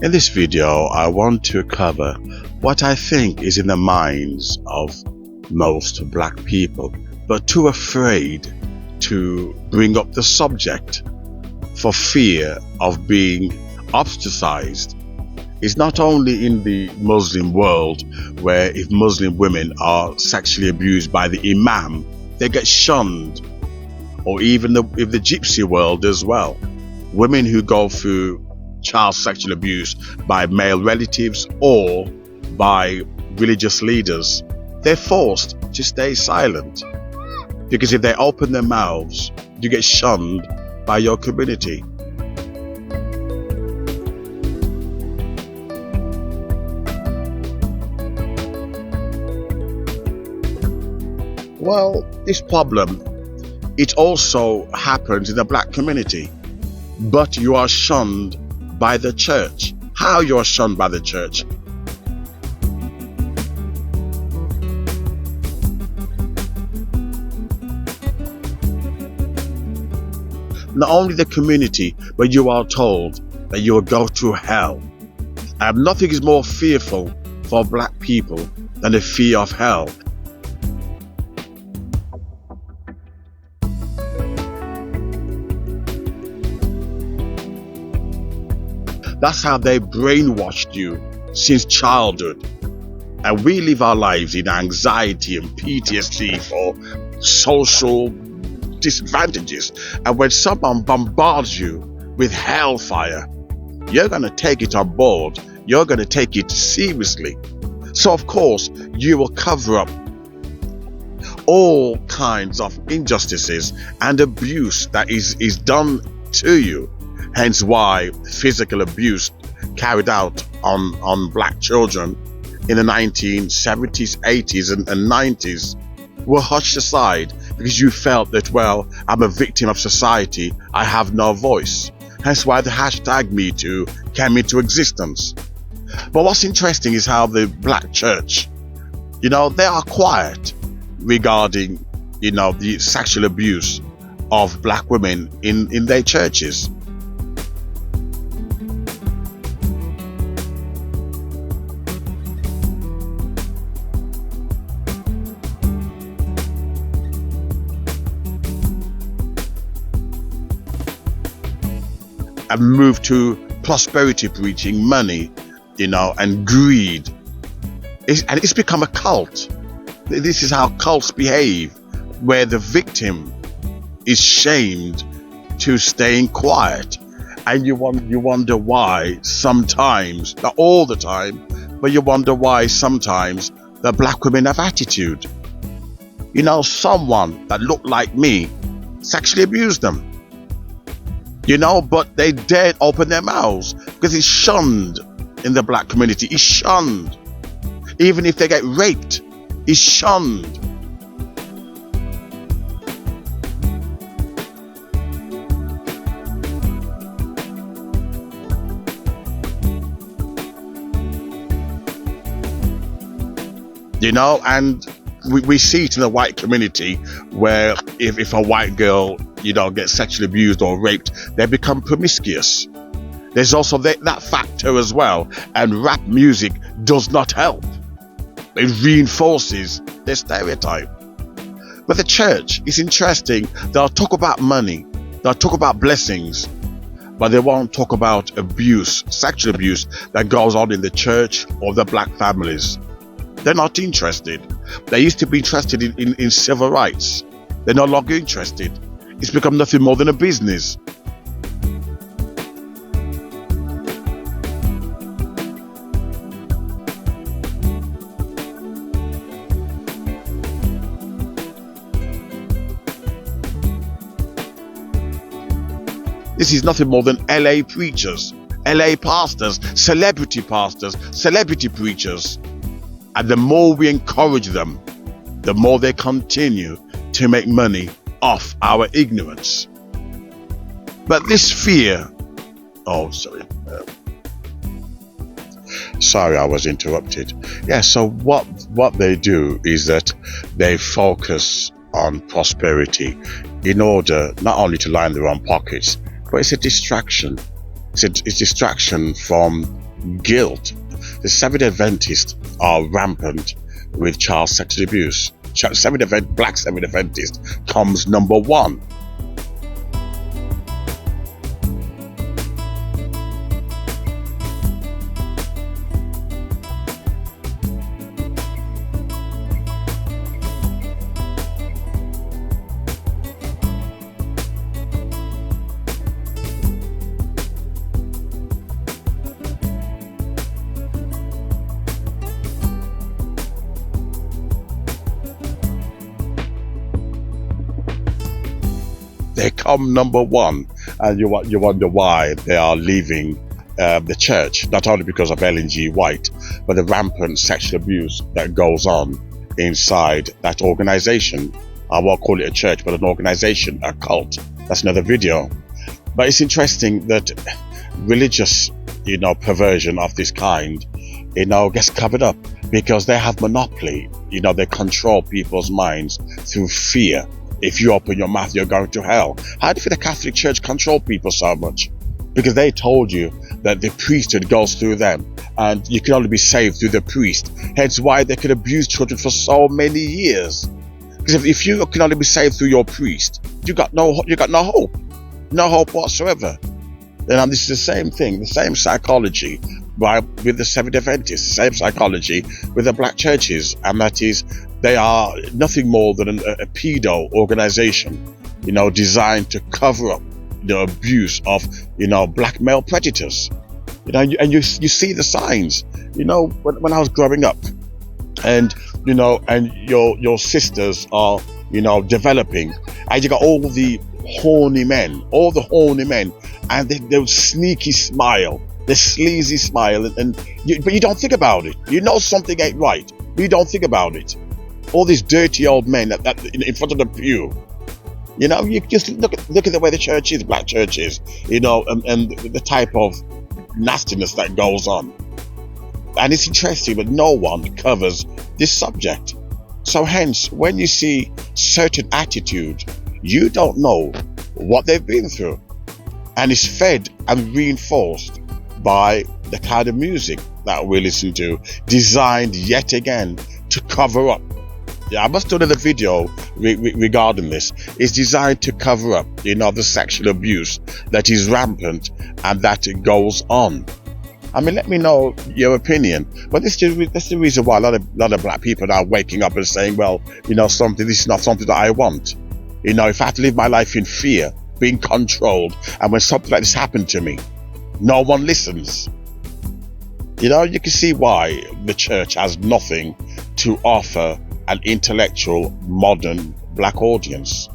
In this video, I want to cover what I think is in the minds of most black people, but too afraid to bring up the subject for fear of being ostracized. It's not only in the Muslim world where if Muslim women are sexually abused by the imam, they get shunned, or even in the gypsy world as well. Women who go through child sexual abuse by male relatives or by religious leaders, they're forced to stay silent, because if they open their mouths, you get shunned by your community. Well, this problem, it also happens in the black community, but you are shunned by the church. How you are shunned by the church? Not only the community, but you are told that you will go to hell. And nothing is more fearful for black people than the fear of hell. That's how they brainwashed you since childhood. And we live our lives in anxiety and PTSD for social disadvantages. And when someone bombards you with hellfire, you're going to take it on board. You're going to take it seriously. So of course, you will cover up all kinds of injustices and abuse that is done to you. Hence why physical abuse carried out on black children in the 1970s, 80s and 90s were hushed aside, because you felt that, well, I'm a victim of society, I have no voice. Hence why the hashtag #MeToo came into existence. But what's interesting is how the black church, they are quiet regarding, the sexual abuse of black women in their churches. And move to prosperity preaching, money, and greed. And it's become a cult. This is how cults behave, where the victim is shamed to staying quiet. And you wonder why sometimes, not all the time, but you wonder why sometimes the black women have attitude. Someone that looked like me sexually abused them. But they dared open their mouths because it's shunned in the black community. It's shunned. Even if they get raped, it's shunned. And we see it in the white community where if a white girl gets sexually abused or raped, they become promiscuous. There's also that factor as well, and rap music does not help. It reinforces their stereotype. But the church is interesting. They'll talk about money, they'll talk about blessings, but they won't talk about abuse, sexual abuse that goes on in the church or the black families. They're not interested. They used to be interested in civil rights. They're no longer interested. It's become nothing more than a business. This is nothing more than LA preachers, LA pastors, celebrity preachers. And the more we encourage them, the more they continue to make money off our ignorance. But this fear, sorry, I was interrupted. So what they do is that they focus on prosperity in order not only to line their own pockets, but it's a distraction. It's distraction from guilt. The Seventh Adventists are rampant with child sexual abuse. Black Seventh Adventist comes number one. They come number one, and you wonder why they are leaving the church, not only because of Ellen G. White, but the rampant sexual abuse that goes on inside that organization. I won't call it a church, but an organization, a cult. That's another video. But it's interesting that religious, perversion of this kind, gets covered up because they have monopoly. They control people's minds through fear. If you open your mouth, you're going to hell. How do you think the Catholic Church control people so much? Because they told you that the priesthood goes through them, and you can only be saved through the priest. Hence why they could abuse children for so many years. Because if you can only be saved through your priest, you got no hope whatsoever. And this is the same thing, the same psychology with the Seventh Adventists, the same psychology with the black churches, and that is, they are nothing more than a pedo organization, designed to cover up the abuse of, black male predators. And you see the signs. When I was growing up, and your sisters are, developing, and you got all the horny men, and they sneaky smile, the sleazy smile, but you don't think about it. You know something ain't right, but you don't think about it. All these dirty old men in front of the pew. You just look at the way the church is, black churches, and the type of nastiness that goes on. And it's interesting, but no one covers this subject. So hence, when you see certain attitude, you don't know what they've been through. And it's fed and reinforced by the kind of music that we listen to, designed yet again to cover up. I must do another video regarding this. It's designed to cover up, the sexual abuse that is rampant and that it goes on. Let me know your opinion. But that's the reason why a lot of black people are waking up and saying, well, this is not something that I want. If I have to live my life in fear, being controlled, and when something like this happened to me, no one listens. You can see why the church has nothing to offer an intellectual, modern black audience.